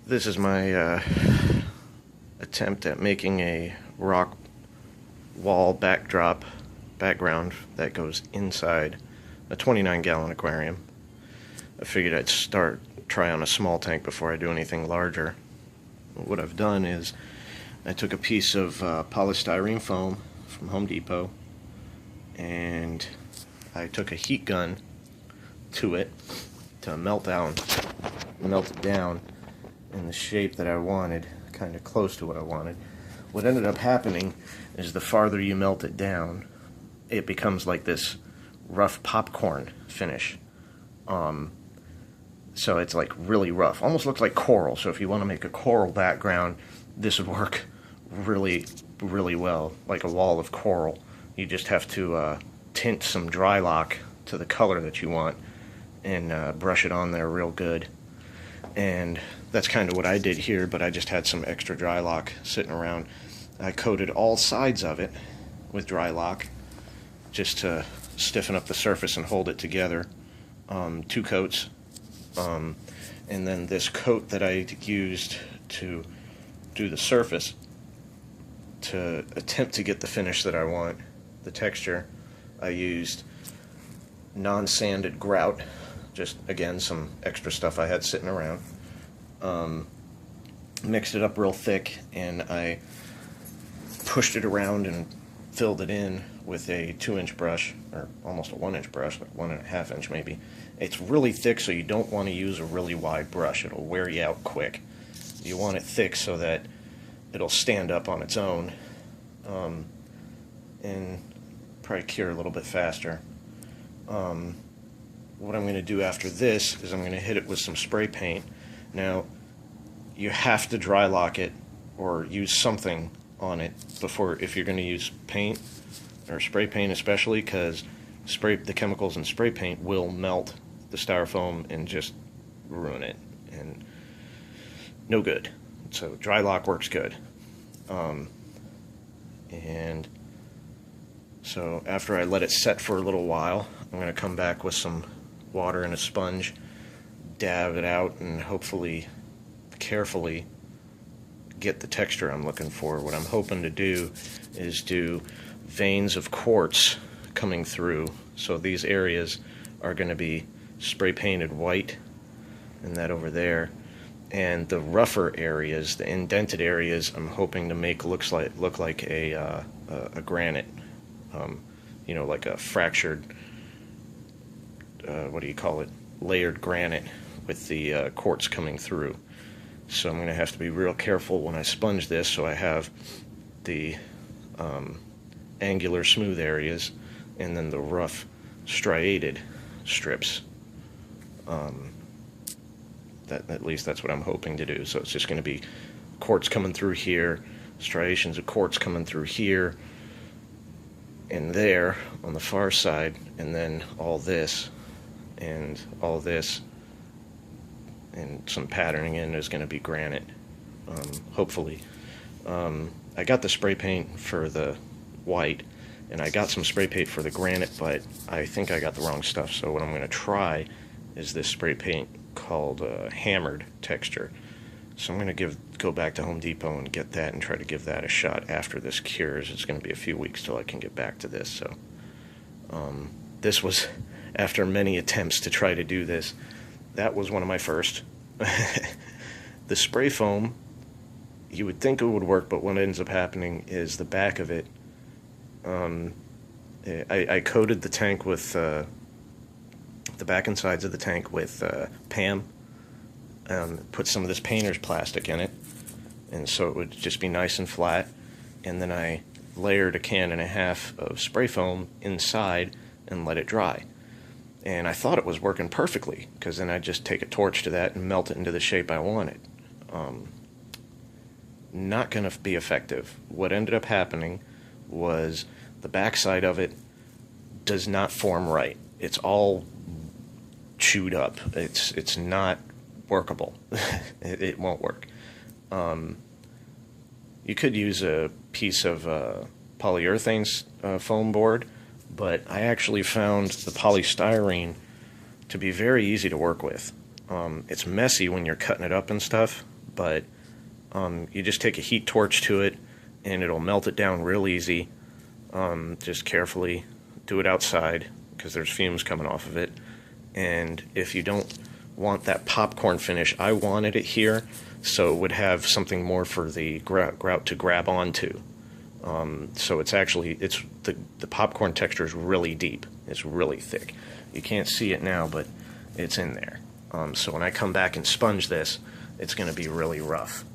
This is my attempt at making a rock wall background that goes inside a 29-gallon aquarium. I figured I'd try on a small tank before I do anything larger. What I've done is I took a piece of polystyrene foam from Home Depot and I took a heat gun to it to melt it down in the shape that I wanted, kind of close to what I wanted. What ended up happening is the farther you melt it down, it becomes like this rough popcorn finish. So it's like really rough, almost looks like coral. So if you want to make a coral background, this would work really, really well, like a wall of coral. You just have to tint some dry lock to the color that you want and brush it on there real good. And that's kind of what I did here, but I just had some extra dry lock sitting around. I coated all sides of it with dry lock just to stiffen up the surface and hold it together. 2 coats. And then this coat that I used to do the surface to attempt to get the finish that I want, the texture, I used non-sanded grout, just again some extra stuff I had sitting around. Mixed it up real thick and I pushed it around and filled it in with a 2-inch brush, or almost a 1-inch brush, like 1.5 inch maybe. It's really thick, so you don't want to use a really wide brush. It'll wear you out quick. You want it thick so that it'll stand up on its own and probably cure a little bit faster. What I'm going to do after this is I'm going to hit it with some spray paint. Now, you have to dry lock it or use something on it before, if you're going to use paint or spray paint especially, because the chemicals in spray paint will melt the styrofoam and just ruin it, and no good. So dry lock works good. And so after I let it set for a little while, I'm going to come back with some water and a sponge, dab it out, and hopefully carefully get the texture I'm looking for. What I'm hoping to do is do veins of quartz coming through, so these areas are going to be spray painted white, and that over there, and the rougher areas, the indented areas, I'm hoping to make look like a granite, you know, like a fractured, what do you call it, layered granite with the quartz coming through. So I'm going to have to be real careful when I sponge this, so I have the angular smooth areas and then the rough striated strips. At least that's what I'm hoping to do. So it's just going to be quartz coming through here, striations of quartz coming through here and there on the far side, and then all this and all this, and some patterning in is going to be granite, hopefully. I got the spray paint for the white, and I got some spray paint for the granite, but I think I got the wrong stuff. So what I'm going to try is this spray paint called hammered texture. So I'm going to go back to Home Depot and get that and try to give that a shot after this cures. It's going to be a few weeks till I can get back to this. So this was after many attempts to try to do this. That was one of my first. The spray foam, you would think it would work, but what ends up happening is the back of it, I coated the tank with, the back and sides of the tank with PAM, put some of this painter's plastic in it, and so it would just be nice and flat, and then I layered a 1.5 cans of spray foam inside and let it dry. And I thought it was working perfectly, because then I'd just take a torch to that and melt it into the shape I wanted. Not going to be effective. What ended up happening was the backside of it does not form right. It's all chewed up. It's not workable. It won't work. You could use a piece of polyurethane foam board, but I actually found the polystyrene to be very easy to work with. It's messy when you're cutting it up and stuff, but you just take a heat torch to it and it'll melt it down real easy. Just carefully do it outside because there's fumes coming off of it. And if you don't want that popcorn finish, I wanted it here so it would have something more for the grout to grab onto. So it's actually, the popcorn texture is really deep. It's really thick. You can't see it now, but it's in there. So when I come back and sponge this, it's going to be really rough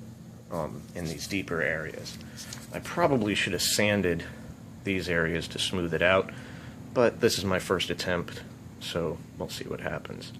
in these deeper areas. I probably should have sanded these areas to smooth it out, but this is my first attempt, so we'll see what happens.